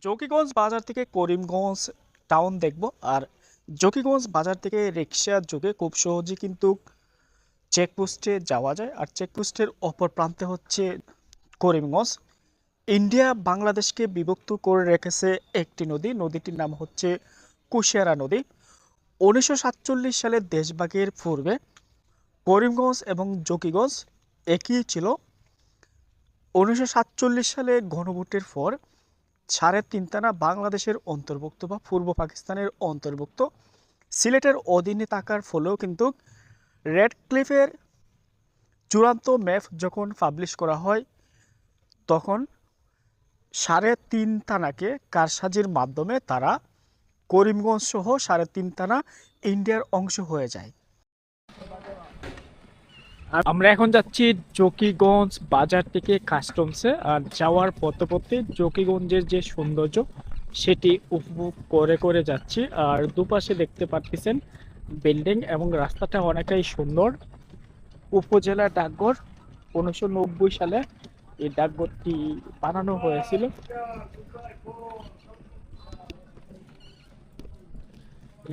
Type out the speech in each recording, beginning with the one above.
জকিগঞ্জ বাজার থেকে করিমগঞ্জ টাউন দেখব। আর জকিগঞ্জ বাজার থেকে রিক্সা যোগে খুব সহজে কিন্তু চেকপোস্টে যাওয়া যায়। আর চেকপোস্টের অপর প্রান্তে হচ্ছে করিমগঞ্জ। ইন্ডিয়া বাংলাদেশকে বিভক্ত করে রেখেছে একটি নদী, নদীটির নাম হচ্ছে কুশিয়ারা নদী। 1947 সালে দেশভাগের পূর্বে করিমগঞ্জ এবং জকিগঞ্জ একই ছিল। 1947 সালে গণভোটের পর 3.5 থানা বাংলাদেশের অন্তর্ভুক্ত বা পূর্ব পাকিস্তানের অন্তর্ভুক্ত। সিলেটের অধীনে থাকার ফলেও কিন্তু রেড ক্লিফের চূড়ান্ত ম্যাপ যখন পাবলিশ করা হয় তখন 3.5 থানাকে কারসাজির মাধ্যমে তারা করিমগঞ্জ সহ 3.5 থানা ইন্ডিয়ার অংশ হয়ে যায়। আমরা এখন যাচ্ছি জকিগঞ্জ বাজার থেকে কাস্টমসে। আর যাওয়ার পথে পথে জকিগঞ্জের যে সৌন্দর্য সেটি উপভোগ করে করে যাচ্ছি। আর দুপাশে দেখতে পাচ্ছেন বিল্ডিং এবং রাস্তাটা অনেকটাই সুন্দর। উপজেলা ডাকঘর 1990 সালে এই ডাকঘরটি বানানো হয়েছিল।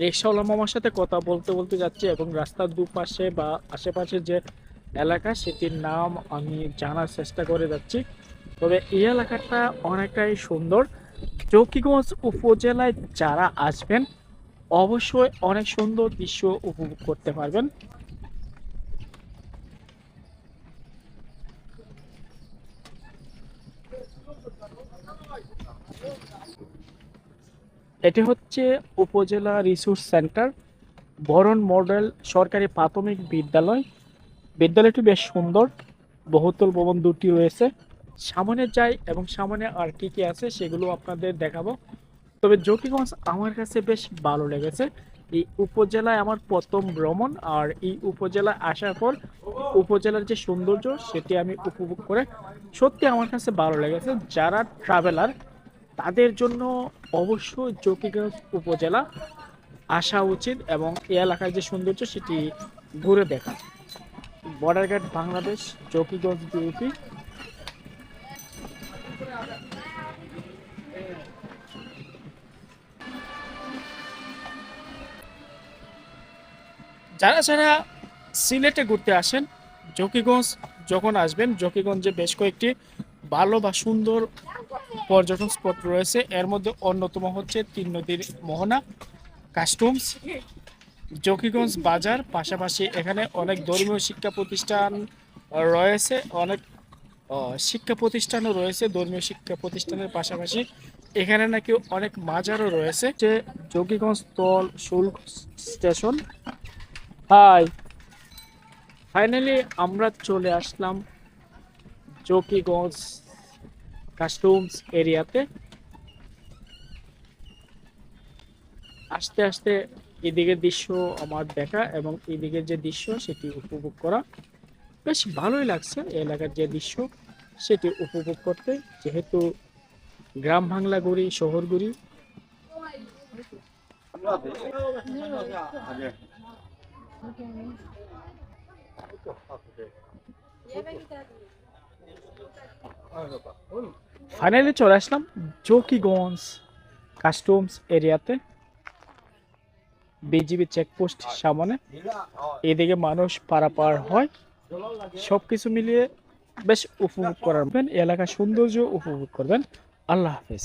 রিক্সাওয়ালা মামার সাথে কথা বলতে বলতে যাচ্ছি এবং রাস্তার দুপাশে বা আশেপাশে যে এলাকা সেটির নাম আমি জানার চেষ্টা করে যাচ্ছি। তবে এই এলাকাটা অনেকটাই সুন্দর। জকিগঞ্জ উপজেলায় যারা আসবেন অবশ্যই অনেক সুন্দর দৃশ্য উপভোগ করতে পারবেন। এটি হচ্ছে উপজেলা রিসোর্স সেন্টার বরণ মডেল সরকারি প্রাথমিক বিদ্যালয়। বিদ্যালয়টি বেশ সুন্দর, বহুতল ভবন দুটি রয়েছে। সামনে যাই এবং সামনে আর কি কি আছে সেগুলো আপনাদের দেখাবো। তবে জকিগঞ্জ আমার কাছে বেশ ভালো লেগেছে। এই উপজেলায় আমার প্রথম ভ্রমণ, আর এই উপজেলায় আসার পর উপজেলার যে সৌন্দর্য সেটি আমি উপভোগ করে সত্যি আমার কাছে ভালো লেগেছে। যারা ট্রাভেলার তাদের জন্য অবশ্যই জকিগঞ্জ উপজেলা আসা উচিত এবং এই এলাকার যে সৌন্দর্য সেটি ঘুরে দেখা। বর্ডার গার্ড বাংলাদেশ, জকিগঞ্জ বিউপি। যারা যারা সিলেটে ঘুরতে আসেন জকিগঞ্জ যখন আসবেন, জকিগঞ্জে বেশ কয়েকটি ভালো বা সুন্দর পর্যটন স্পট রয়েছে। এর মধ্যে অন্যতম হচ্ছে 3 নদীর মোহনা, কাস্টমস, জকিগঞ্জ বাজার। পাশাপাশি এখানে অনেক ধর্মীয় শিক্ষা প্রতিষ্ঠান রয়েছে, অনেক শিক্ষা প্রতিষ্ঠানও রয়েছে। ধর্মীয় শিক্ষা প্রতিষ্ঠানের পাশাপাশি এখানে নাকি অনেক মাজারও রয়েছে। যে জকিগঞ্জ স্থল শুল্ক স্টেশন। হাই, ফাইনালি আমরা চলে আসলাম জকিগঞ্জ কাস্টমস এরিয়াতে। আস্তে আস্তে এদিকের দৃশ্য আমার দেখা এবং এদিকের যে দৃশ্য সেটি উপভোগ করা বেশ ভালোই লাগছে। এলাকার যে দৃশ্য সেটি উপভোগ করতে, যেহেতু গ্রাম বাংলা ঘুরি, শহর ঘুরি। ফাইনালি চলে আসলাম জকিগঞ্জ কাস্টমস এরিয়াতে। বিজিবি চেকপোস্ট সামনে, এদিকে মানুষ পারাপার হয়। সবকিছু মিলিয়ে বেশ উপভোগ করার এলাকার সৌন্দর্য উপভোগ করবেন। আল্লাহ হাফেজ।